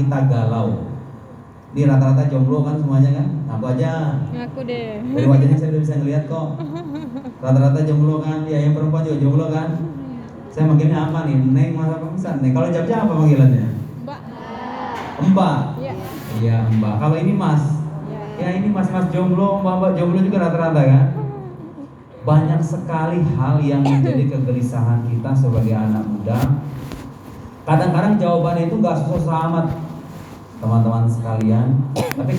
kita galau. Ini rata-rata jomblo kan semuanya kan? Aku aja. Ngaku deh. Dari wajahnya saya udah bisa ngeliat kok. Rata-rata jomblo kan? Ya yang perempuan juga jomblo kan? Saya manggilnya apa nih? Neng, Mas apa Misan? Neng. Kalau Jogja apa panggilannya? Mbak. Mbak. Iya. Iya Mbak. Kalau ini Mas? Ya ini mas-mas jomblo, mbak-mbak jomblo juga rata-rata kan? Banyak sekali hal yang menjadi kegelisahan kita sebagai anak muda. Kadang-kadang jawabannya itu gak susah amat, teman-teman sekalian. Tapi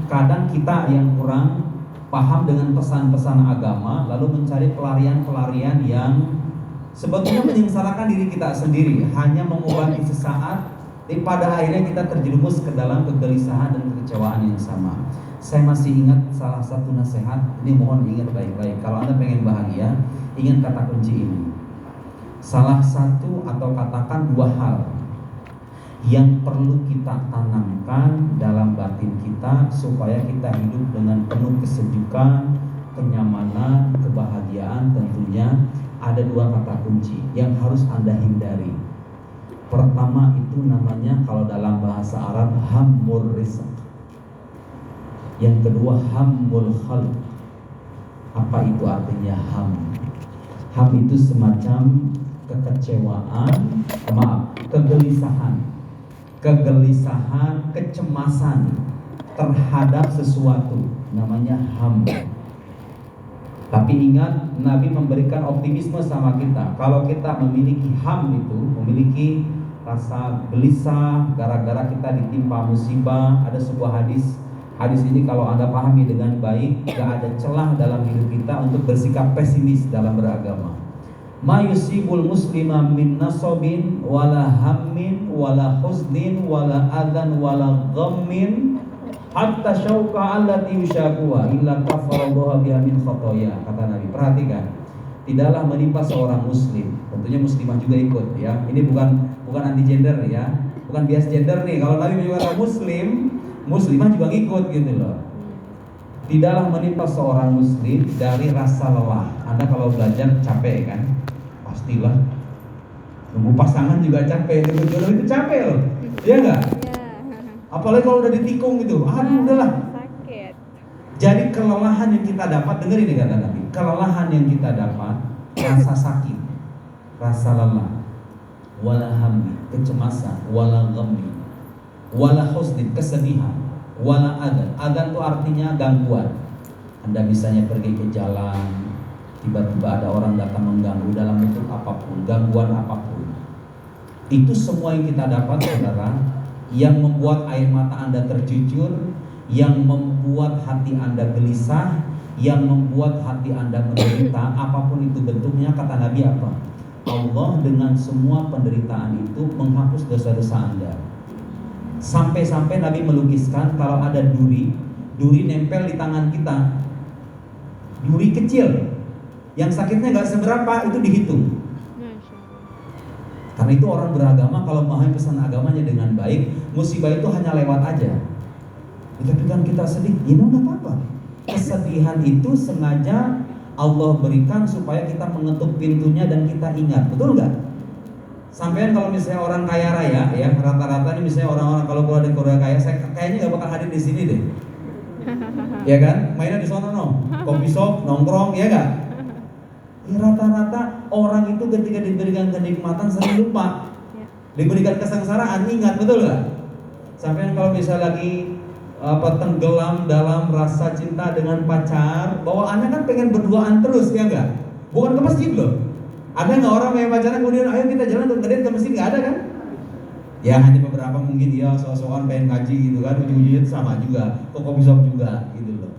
kadang kita yang kurang paham dengan pesan-pesan agama, lalu mencari pelarian-pelarian yang sebetulnya menyengsarakan diri kita sendiri, hanya mengobati sesaat, tapi pada akhirnya kita terjerumus ke dalam kegelisahan dan kekecewaan yang sama. Saya masih ingat salah satu nasihat, ini mohon diingat baik-baik. Kalau Anda pengen bahagia, ingat kata kunci ini. Salah satu atau katakan dua hal yang perlu kita tanamkan dalam batin kita supaya kita hidup dengan penuh kesejukan, kenyamanan, kebahagiaan. Tentunya ada dua kata kunci yang harus Anda hindari. Pertama itu namanya kalau dalam bahasa Arab hammur rizq. Yang kedua hammul khalq. Apa itu artinya ham? Ham itu semacam kekecewaan, kegelisahan, kecemasan terhadap sesuatu, namanya ham. Tapi ingat, Nabi memberikan optimisme sama kita. Kalau kita memiliki ham itu, memiliki rasa gelisah gara-gara kita ditimpa musibah, ada sebuah hadis. Hadis ini kalau Anda pahami dengan baik, gak ada celah dalam hidup kita untuk bersikap pesimis dalam beragama. Ma yusibul muslima min nasabin wala hammin wala huznin wala adhan wala ghammin hatta syauqa allati yushakuha illa kafarallahu biha min khotoya, kata Nabi. Perhatikan, tidaklah menimpa seorang muslim, tentunya muslimah juga ikut ya. Ini bukan anti gender ya, bukan bias gender nih. Kalau Nabi menyebutkan muslim, muslimah juga ikut gitu loh. Tidaklah menimpa seorang muslim dari rasa lelah. Anda kalau belajar capek kan? Pastilah. Nunggu pasangan juga capek, nunggu jodoh itu capek loh. Iya enggak? Apalagi kalau udah ditikung gitu, aduh udahlah. Sakit. Jadi kelelahan yang kita dapat, dengar ini kata Nabi, kelelahan yang kita dapat, rasa sakit, rasa lelah, wala hammi, kecemasan, wala ghammi, wala husnin, kesedihan, wala adan. Adan itu artinya gangguan. Anda misalnya pergi ke jalan, tiba-tiba ada orang datang mengganggu dalam bentuk apapun, gangguan apapun. Itu semua yang kita dapat, saudara, yang membuat air mata Anda tercucur, yang membuat hati Anda gelisah, yang membuat hati Anda menderita, apapun itu bentuknya, kata Nabi apa? Allah dengan semua penderitaan itu menghapus dosa-dosa Anda. Sampai-sampai Nabi melukiskan kalau ada duri nempel di tangan kita, duri kecil, yang sakitnya gak seberapa, itu dihitung. Karena itu orang beragama kalau memahami pesan agamanya dengan baik, musibah itu hanya lewat aja. Tapi kan kita sedih, ya nggak apa-apa. Kesedihan itu sengaja Allah berikan supaya kita mengetuk pintunya dan kita ingat, betul nggak? Sampean kalau misalnya orang kaya raya, ya rata-rata ini misalnya orang-orang kalau keluar dari Korea kaya, saya kayaknya nggak bakal hadir di sini deh. Ya kan, mainnya di sana no, kopi shop, nongkrong, ya nggak? Ya, rata-rata orang itu ketika diberikan kenikmatan sering lupa, diberikan kesengsaraan ingat, betul nggak? Sampai kalau misalnya lagi tenggelam dalam rasa cinta dengan pacar, bawaannya kan pengen berduaan terus, ya nggak? Bukan ke masjid loh. Ada nggak orang yang pacaran kemudian ayo kita jalan ke masjid, nggak ada kan? Ya hanya beberapa mungkin ya soal-soal pengen ngaji gitu kan, ujung-ujungnya sama juga, ke coffee shop juga gitu loh.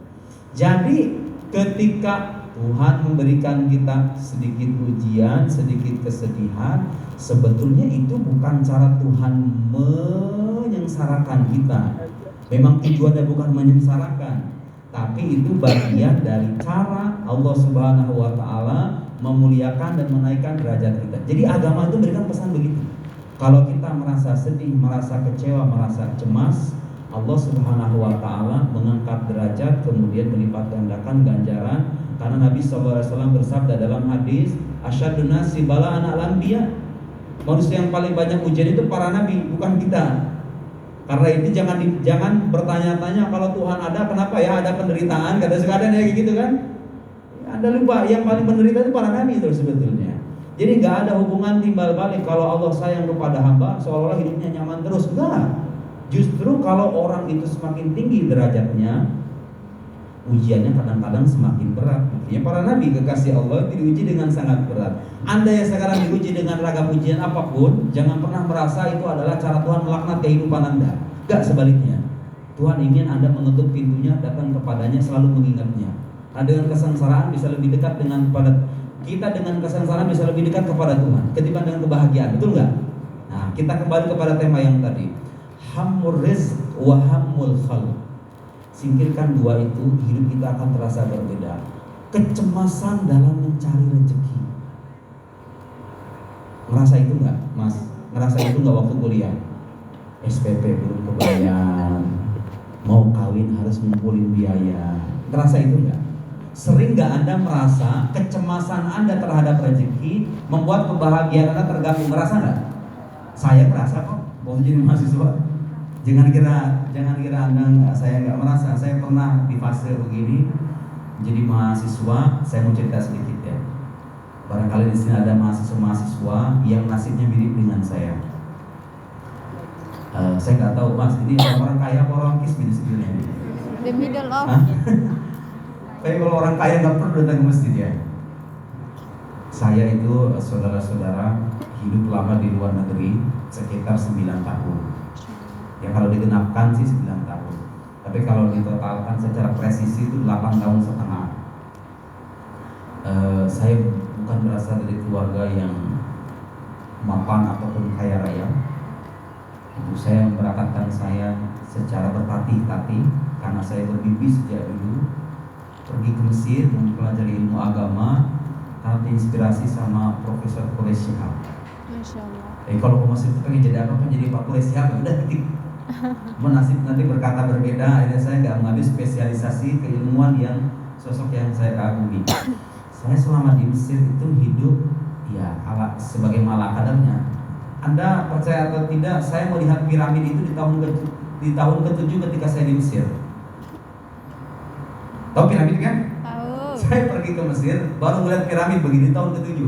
Jadi ketika Tuhan memberikan kita sedikit ujian, sedikit kesedihan, sebetulnya itu bukan cara Tuhan menyengsarakan kita. Memang tujuannya bukan menyengsarakan, tapi itu bagian dari cara Allah Subhanahu wa Ta'ala memuliakan dan menaikkan derajat kita. Jadi agama itu memberikan pesan begitu. Kalau kita merasa sedih, merasa kecewa, merasa cemas, Allah Subhanahu wa Ta'ala mengangkat derajat, kemudian melipat gandakan ganjaran. Karena Nabi SAW bersabda dalam hadis, asyadun nasi bala'an al-anbiya. Manusia yang paling banyak ujian itu para nabi, bukan kita. Karena itu jangan bertanya-tanya kalau Tuhan ada kenapa ya ada penderitaan, kadang-kadang ya gitu kan. Anda lupa yang paling menderita itu para nabi itu sebetulnya. Jadi nggak ada hubungan timbal balik kalau Allah sayang kepada hamba seolah-olah hidupnya nyaman terus. Enggak. Justru kalau orang itu semakin tinggi derajatnya, ujiannya kadang-kadang semakin berat. Buktinya para nabi kekasih Allah itu diuji dengan sangat berat. Anda yang sekarang diuji dengan ragam ujian apapun, jangan pernah merasa itu adalah cara Tuhan melaknat kehidupan Anda. Enggak, sebaliknya. Tuhan ingin Anda menutup pintunya, datang kepadanya, selalu mengingatnya. Nah, dengan kesengsaraan bisa lebih dekat dengan kita dengan kesengsaraan bisa lebih dekat kepada Tuhan ketimbang dengan kebahagiaan, betul nggak? Nah, kita kembali kepada tema yang tadi, hammur rizq wa hammul khalq. Singkirkan dua itu, hidup kita akan terasa berbeda. Kecemasan dalam mencari rezeki. Ngerasa itu nggak, Mas? Ngerasa itu nggak waktu kuliah? SPP belum kebayar, mau kawin harus ngumpulin biaya. Ngerasa itu nggak? Sering nggak Anda merasa kecemasan Anda terhadap rezeki membuat kebahagiaan Anda terganggu? Ngerasa nggak? Saya merasa kok. Waktu jadi mahasiswa, jangan kira Anda nggak. Saya nggak merasa. Saya pernah di fase begini. Jadi mahasiswa, saya mau cerita sedikit ya. Barangkali di sini ada mahasiswa yang nasibnya mirip dengan saya. Saya nggak tahu Mas, ini orang kaya apa orang miskin sebenarnya? The middle of. Kayak kalau orang kaya nggak perlu datang ke masjid ya. Saya itu saudara-saudara hidup lama di luar negeri sekitar 9 tahun. Ya kalau digenapkan sih 9 tahun. Tapi kalau ditotalkan secara presisi itu 8 tahun setengah. Saya bukan berasal dari keluarga yang mapan ataupun kaya raya. Ibu saya memberangkatkan saya secara bertatih-tatih karena saya bermimpi sejak dulu pergi ke Mesir mempelajari ilmu agama karena terinspirasi sama Profesor Quraisy Shihab. Masya Allah. Kalau ke Mesir itu pengen jadi apa? Pengen jadi Pak Quraisy Shihab, udah titik. Menasib nanti berkata berbeda. Akhirnya saya nggak mengambil spesialisasi keilmuan yang sosok yang saya kagumi. Saya selama di Mesir itu hidup ya sebagai malaikat kadarnya. Anda percaya atau tidak, saya melihat piramid itu di tahun ke-7 ketika saya di Mesir. Tahu piramid kan? Tahu. Saya pergi ke Mesir, baru melihat piramid begini tahun ke-7.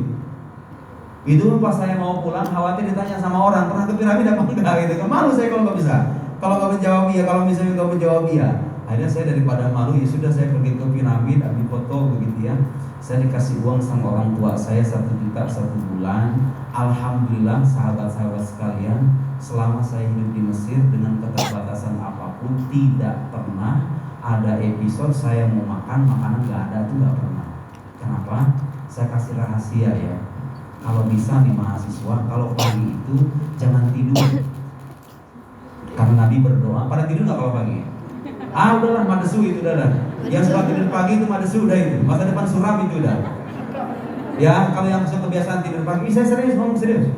Itu pas saya mau pulang, khawatir ditanya sama orang, pernah ke piramid apa enggak gitu. Malu saya kalau nggak bisa. Kalau nggak menjawab iya, kalau misalnya nggak menjawab iya. Akhirnya saya daripada malu, ya sudah saya pergi ke piramid, ambil foto begitu ya. Saya dikasih uang sama orang tua saya 1 juta 1 bulan. Alhamdulillah sahabat-sahabat sekalian, selama saya hidup di Mesir dengan keterbatasan apapun, tidak pernah ada episode saya mau makan makanan nggak ada, tuh nggak pernah. Kenapa? Saya kasih rahasia ya. Kalau bisa nih mahasiswa, kalau pagi itu jangan tidur. Karena Nabi berdoa, pada tidur nggak kalau pagi? Udahlah madesu itu udah. Yang suka tidur pagi itu madesu udah itu. Masa depan suram itu udah. Ya, kalau yang suka kebiasaan tidur pagi, saya serius ngomong serius.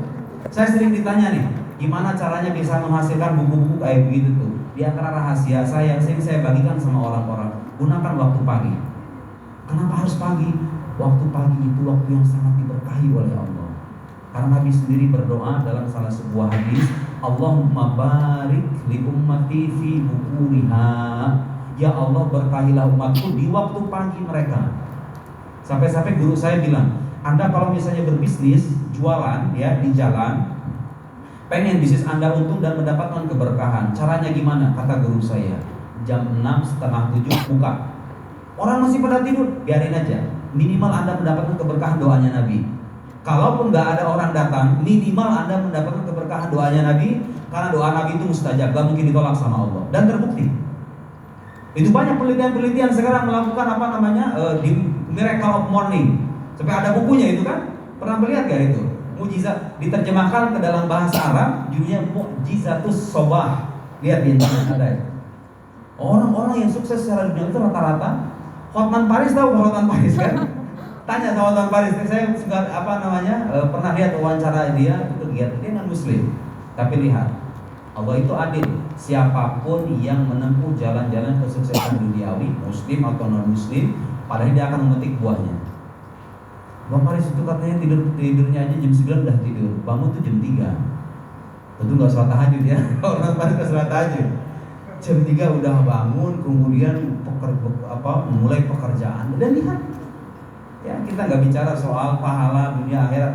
Saya sering ditanya nih, gimana caranya bisa menghasilkan buku-buku kayak begitu tuh? Di antara rahasia saya sering saya bagikan sama orang-orang, gunakan waktu pagi. Kenapa harus pagi? Waktu pagi itu waktu yang sangat diberkahi oleh Allah. Karena Nabi sendiri berdoa dalam salah sebuah hadis, Allahumma barik li ummati fi bukuriha. Ya Allah, berkahilah umatku di waktu pagi mereka. Sampai-sampai guru saya bilang, Anda kalau misalnya berbisnis, jualan ya di jalan, pengen bisnis Anda untung dan mendapatkan keberkahan, caranya gimana? Kata guru saya, jam 6, setengah 7 buka. Orang masih pada tidur, biarin aja. Minimal Anda mendapatkan keberkahan doanya Nabi. Kalaupun nggak ada orang datang, minimal Anda mendapatkan keberkahan doanya Nabi, karena doa Nabi itu mustajab, gak mungkin ditolak sama Allah. Dan terbukti. Itu banyak penelitian-penelitian sekarang melakukan di Miracle of Morning. Sampai ada bukunya itu kan? Pernah melihat gak itu? Mujizat diterjemahkan ke dalam bahasa Arab, judulnya Mu'jizatus Sobah. Lihat di internet ada ya. Orang-orang yang sukses secara dunia itu rata-rata Hotman Paris, tahu Hotman Paris kan? Tanya sama Hotman Paris, saya suka pernah lihat wawancara dia, itu dia non muslim. Tapi lihat, Allah itu adil. Siapapun yang menempuh jalan-jalan kesuksesan duniawi, muslim atau non muslim, padahal dia akan memetik buahnya. Bang Paris itu katanya tidurnya aja jam 9 udah tidur, bangun tuh jam 3. Tentu nggak sholat tahajud ya. Orang pasti nggak sholat tahajud. Jam 3 udah bangun, kemudian mulai pekerjaan. Dan lihat, ya kita nggak bicara soal pahala dunia akhirat,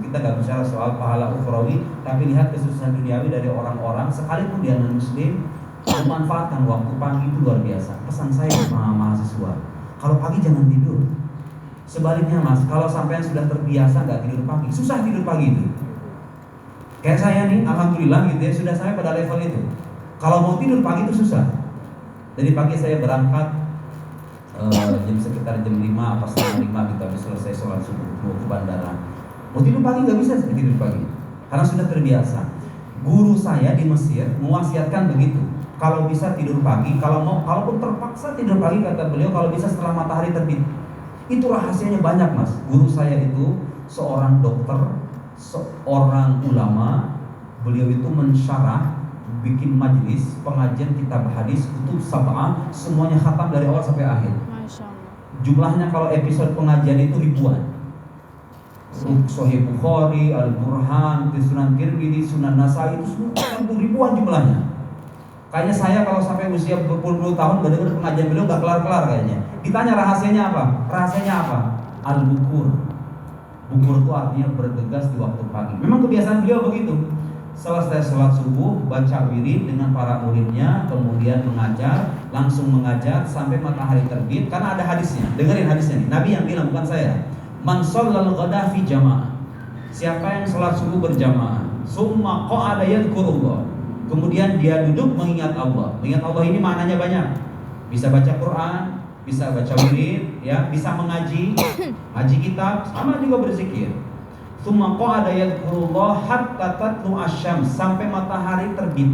kita nggak bicara soal pahala ukhrawi, tapi lihat kesusahan duniawi dari orang-orang sekalipun dia non muslim memanfaatkan waktu pagi itu luar biasa. Pesan saya sama mahasiswa, kalau pagi jangan tidur. Sebaliknya mas, kalau sampai sudah terbiasa nggak tidur pagi, susah tidur pagi itu. Kayak saya nih, alhamdulillah gitu ya, sudah sampai pada level itu. Kalau mau tidur pagi itu susah. Jadi pagi saya berangkat sekitar jam 5 atau setengah 5 gitu, habis selesai sholat subuh mau ke bandara. Mau tidur pagi nggak bisa tidur pagi, karena sudah terbiasa. Guru saya di Mesir mewasiatkan begitu. Kalau bisa tidur pagi, kalaupun terpaksa tidur pagi, kata beliau, kalau bisa setelah matahari terbit. Itu rahasianya banyak mas. Guru saya itu seorang dokter, seorang ulama. Beliau itu mensyarah, bikin majelis pengajian kitab hadis, kutub sab'ah, semuanya khatam dari awal sampai akhir. Masya Allah. Jumlahnya kalau episode pengajian itu ribuan. Sahih Bukhari, Al-Burhan, Sunan Tirmidzi, Sunan Nasai, itu semua ribuan jumlahnya. Kayaknya saya kalau sampai usia berpuluh-puluh tahun mendengar pengajian beliau nggak kelar-kelar kayaknya. Ditanya rahasianya apa? Rahasianya apa? Al-Bukur. Bukur itu artinya bergegas di waktu pagi. Memang kebiasaan beliau begitu. Selesai sholat subuh, baca wirid dengan para muridnya, kemudian mengajar, langsung mengajar sampai matahari terbit. Karena ada hadisnya, dengerin hadisnya nih. Nabi yang bilang, bukan saya. Man shallal ghada fi jamaah. Siapa yang sholat subuh berjamaah, summa qa'ada yadhkurullah. Kemudian dia duduk mengingat Allah. Mengingat Allah ini maknanya banyak. Bisa baca Quran, bisa baca wirid, ya, bisa mengaji, ngaji kitab, sama juga berzikir. Tsumma qa'ada yadhkurullah hatta tatlu asy-syams, sampai matahari terbit.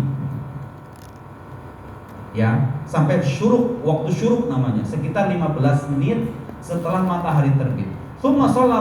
Ya, sampai syuruk, waktu syuruk namanya, sekitar 15 menit setelah matahari terbit. Tsumma shalla